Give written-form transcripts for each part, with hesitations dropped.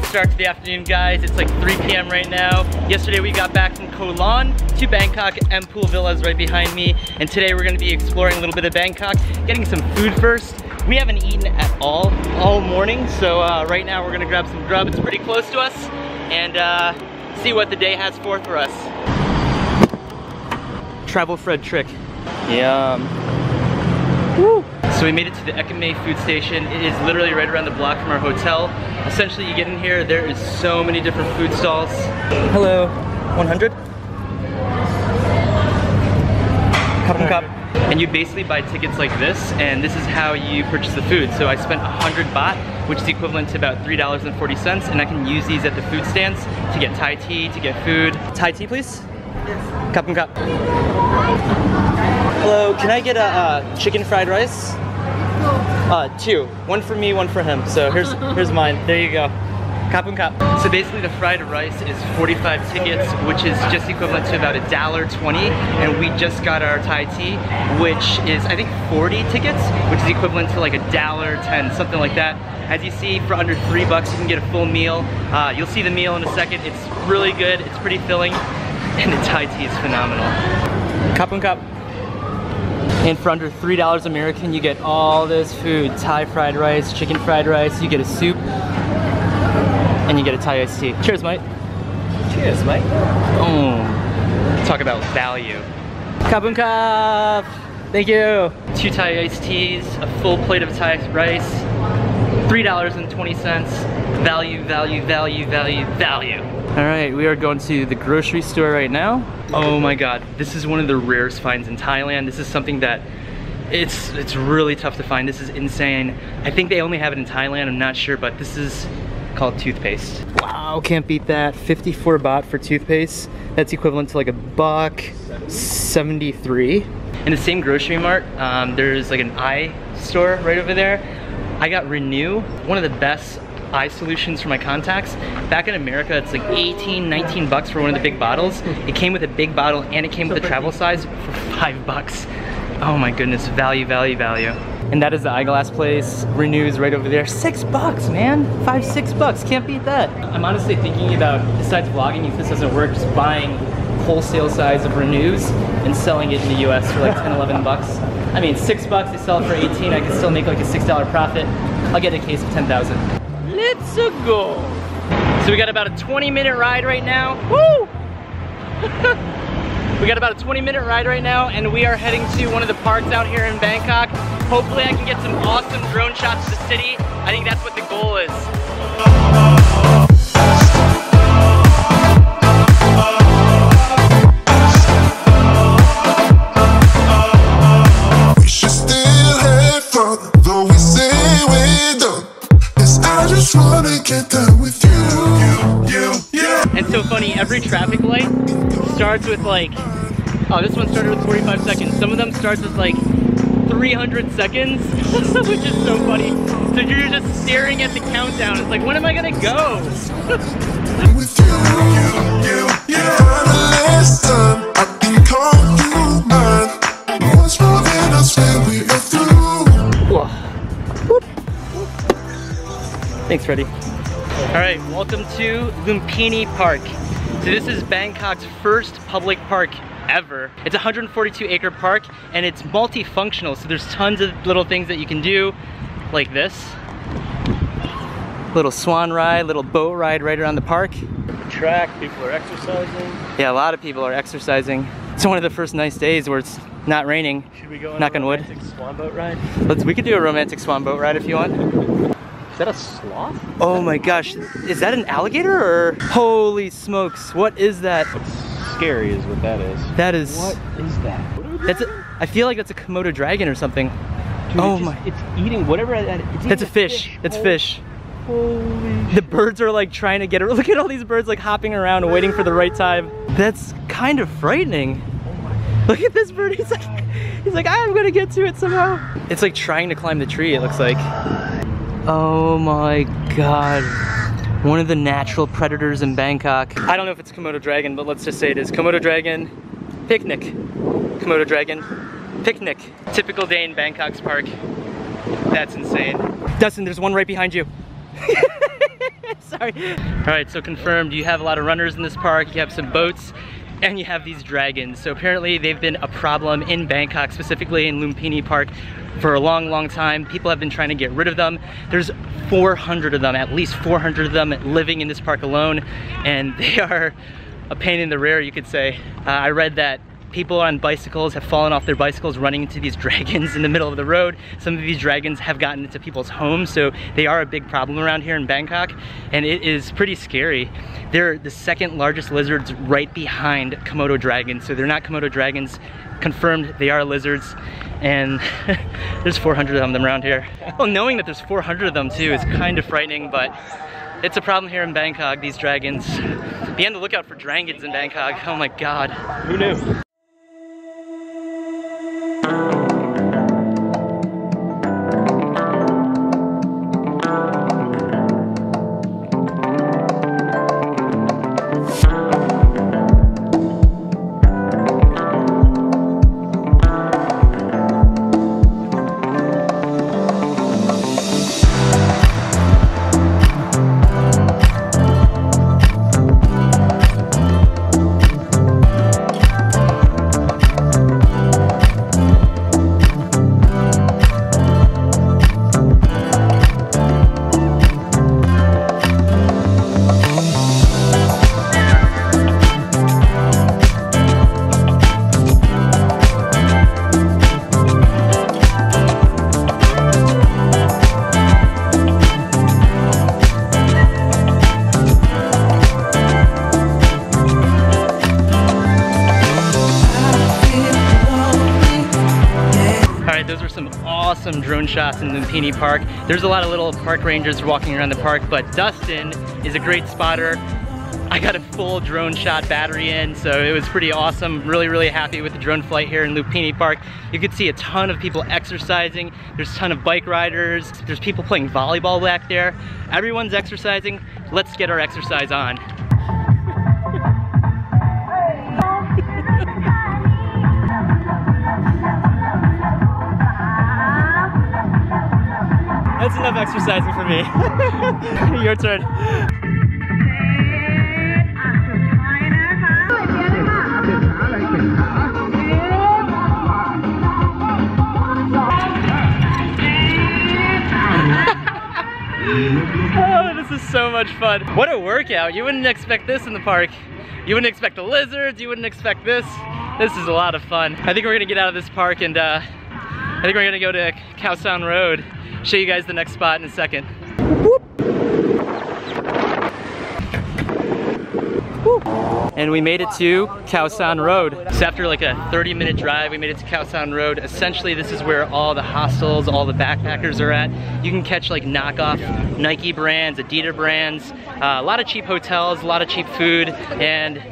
start to the afternoon, guys. It's like 3 p.m. right now. Yesterday we got back from Khaosan to Bangkok. Pool Villa is right behind me. And today we're gonna be exploring a little bit of Bangkok, getting some food first. We haven't eaten at all morning, so right now we're gonna grab some grub. It's pretty close to us, and see what the day has for us. Travel Fred trick. Yum. Woo. So we made it to the Ekame food station. It is literally right around the block from our hotel. Essentially, you get in here, there is so many different food stalls. Hello, 100? Cup. And you basically buy tickets like this, and this is how you purchase the food. So I spent 100 baht, which is equivalent to about $3.40, and I can use these at the food stands to get Thai tea, to get food. Thai tea, please? Yes. Cup. Hello, can I get a chicken fried rice? Two. One for me, one for him. So here's mine. There you go. Cup. So basically the fried rice is 45 tickets, which is just equivalent to about $1.20, and we just got our Thai tea, which is I think 40 tickets, which is equivalent to like $1.10, something like that. As you see, for under $3 you can get a full meal. You'll see the meal in a second. It's really good, it's pretty filling, and the Thai tea is phenomenal. Cup. And for under $3 American, you get all this food. Thai fried rice, chicken fried rice, you get a soup, and you get a Thai iced tea. Cheers, mate. Cheers, mate. Oh, talk about value. Cup. Thank you. 2 Thai iced teas, a full plate of Thai rice, $3.20. Value. All right, we are going to the grocery store right now. Oh my God, this is one of the rarest finds in Thailand. This is something that it's really tough to find. This is insane. I think they only have it in Thailand, I'm not sure, but this is called toothpaste. Wow, can't beat that. 54 baht for toothpaste. That's equivalent to like $1.73. In the same grocery mart, there's like an eye store right over there. I got Renew, one of the best eye solutions for my contacts. Back in America, it's like 18, 19 bucks for one of the big bottles. It came with a big bottle and it came with the travel size for $5. Oh my goodness, value. And that is the eyeglass place. Renew's right over there. $6, man. $5-6, can't beat that. I'm honestly thinking about, besides vlogging, if this doesn't work, just buying wholesale size of Renew's and selling it in the US for like 10, 11 bucks. I mean, $6, they sell it for 18, I can still make like a $6 profit. I'll get a case of 10,000. Let's go. So we got about a 20-minute ride right now. Woo! We got about a 20-minute ride right now, and we are heading to one of the parks out here in Bangkok. Hopefully I can get some awesome drone shots of the city. I think that's what the goal is. We should still have fun, though we say we're done. I just wanna get done with you. It's so funny, every traffic light starts with like, oh, this one started with 45 seconds. Some of them starts with like 300 seconds, which is so funny. So you're just staring at the countdown. It's like, when am I gonna go? With you. Last time I can call you mine. Once more than I say we are through. Whoa. Thanks, Freddie. All right, welcome to Lumpini Park. So this is Bangkok's first public park ever. It's a 142-acre park, and it's multifunctional, so there's tons of little things that you can do, like this. Little swan ride, little boat ride right around the park. Track, people are exercising. Yeah, a lot of people are exercising. It's one of the first nice days where it's not raining. Should we go on knock a on wood. romantic swan boat ride? We could do a romantic swan boat ride if you want. Is that a sloth? Oh my gosh, is that an alligator or? Holy smokes, what is that? What's scary is what that is. That is. What is that? I feel like that's a Komodo dragon or something. Dude, oh my. It's eating whatever that is. That's a fish. It's fish. Holy The birds are like trying to get it. Look at all these birds like hopping around and waiting for the right time. That's kind of frightening. Look at this bird, he's like, I'm gonna get to it somehow. It's like trying to climb the tree, it looks like. Oh my God. One of the natural predators in Bangkok. I don't know if it's Komodo dragon, but let's just say it is. Komodo dragon, picnic. Komodo dragon, picnic. Typical day in Bangkok's park. That's insane. Dustin, there's one right behind you. Sorry. All right, so confirmed, you have a lot of runners in this park, you have some boats, and you have these dragons. So apparently they've been a problem in Bangkok, specifically in Lumpini Park, for a long, long time. People have been trying to get rid of them. There's 400 of them, at least 400 of them living in this park alone, and they are a pain in the rear, you could say. I read that people on bicycles have fallen off their bicycles running into these dragons in the middle of the road. Some of these dragons have gotten into people's homes, so they are a big problem around here in Bangkok, and it is pretty scary. They're the second largest lizards right behind Komodo dragons, so they're not Komodo dragons. Confirmed, they are lizards, and there's 400 of them around here. Well, knowing that there's 400 of them too is kind of frightening, but it's a problem here in Bangkok, these dragons. Be on the lookout for dragons in Bangkok. Oh my God. Who knew? Those are some awesome drone shots in Lumpini Park. There's a lot of little park rangers walking around the park, but Dustin is a great spotter. I got a full drone shot battery in, so it was pretty awesome. Really, really happy with the drone flight here in Lumpini Park. You could see a ton of people exercising. There's a ton of bike riders. There's people playing volleyball back there. Everyone's exercising. Let's get our exercise on. That's enough exercising for me. Your turn. Oh, this is so much fun. What a workout. You wouldn't expect this in the park. You wouldn't expect the lizards. You wouldn't expect this. This is a lot of fun. I think we're gonna get out of this park and I think we're gonna go to Khaosan Road. Show you guys the next spot in a second. Whoop. Whoop. And we made it to Khaosan Road. So after like a 30-minute drive, we made it to Khaosan Road. Essentially, this is where all the hostels, all the backpackers are at. You can catch like knockoff Nike brands, Adidas brands, a lot of cheap hotels, a lot of cheap food, and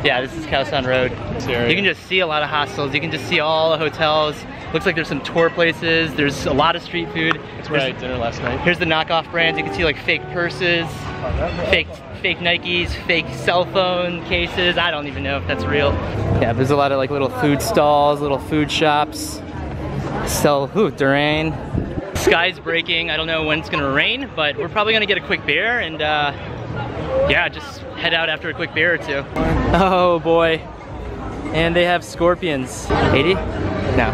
yeah, this is Khaosan Road. You can just see a lot of hostels. You can just see all the hotels. Looks like there's some tour places. There's a lot of street food. That's where I had dinner last night. Here's the knockoff brands. You can see like fake purses, fake Nikes, fake cell phone cases. I don't even know if that's real. Yeah, there's a lot of like little food stalls, little food shops. Sell durian. Sky's breaking. I don't know when it's gonna rain, but we're probably gonna get a quick beer and yeah, just head out after a quick beer or two. Oh boy. And they have scorpions. 80? No.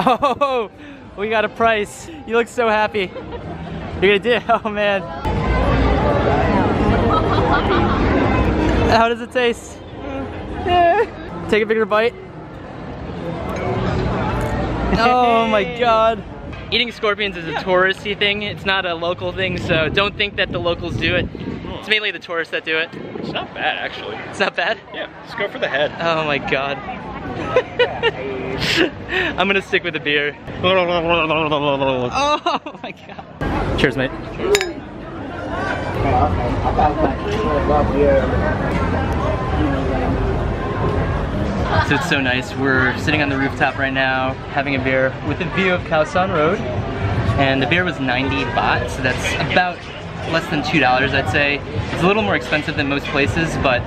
Oh, we got a price. You look so happy. You're gonna do it? Oh man. How does it taste? Take a bigger bite. Oh my God. Eating scorpions is a touristy thing. It's not a local thing, so don't think that the locals do it. It's mainly the tourists that do it. It's not bad, actually. It's not bad? Yeah, just go for the head. Oh my God. I'm gonna stick with the beer. Oh my God. Cheers, mate. Cheers. So it's so nice. We're sitting on the rooftop right now, having a beer with a view of Khaosan Road. And the beer was 90 baht, so that's about less than $2, I'd say. It's a little more expensive than most places, but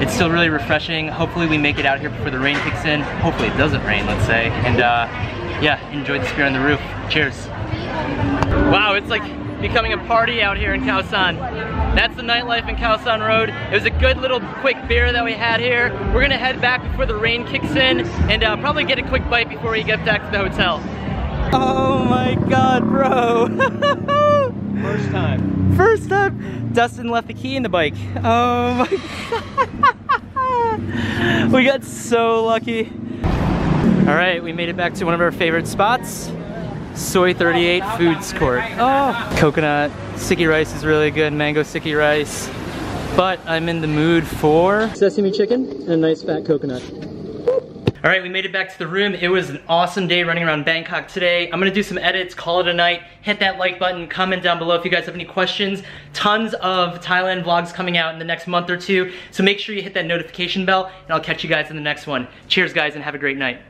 it's still really refreshing. Hopefully we make it out here before the rain kicks in. Hopefully it doesn't rain, let's say. And yeah, enjoy this beer on the roof. Cheers. Wow, it's like becoming a party out here in Khaosan. That's the nightlife in Khaosan Road. It was a good little quick beer that we had here. We're gonna head back before the rain kicks in and probably get a quick bite before we get back to the hotel. Oh my God, bro. First time. First time. Dustin left the key in the bike. Oh my God. We got so lucky. All right, we made it back to one of our favorite spots. Soy 38 Foods Court. Oh, coconut sticky rice is really good, mango sticky rice. But I'm in the mood for sesame chicken and a nice fat coconut. All right, we made it back to the room. It was an awesome day running around Bangkok today. I'm gonna do some edits, call it a night. Hit that like button, comment down below if you guys have any questions. Tons of Thailand vlogs coming out in the next month or two. So make sure you hit that notification bell and I'll catch you guys in the next one. Cheers guys and have a great night.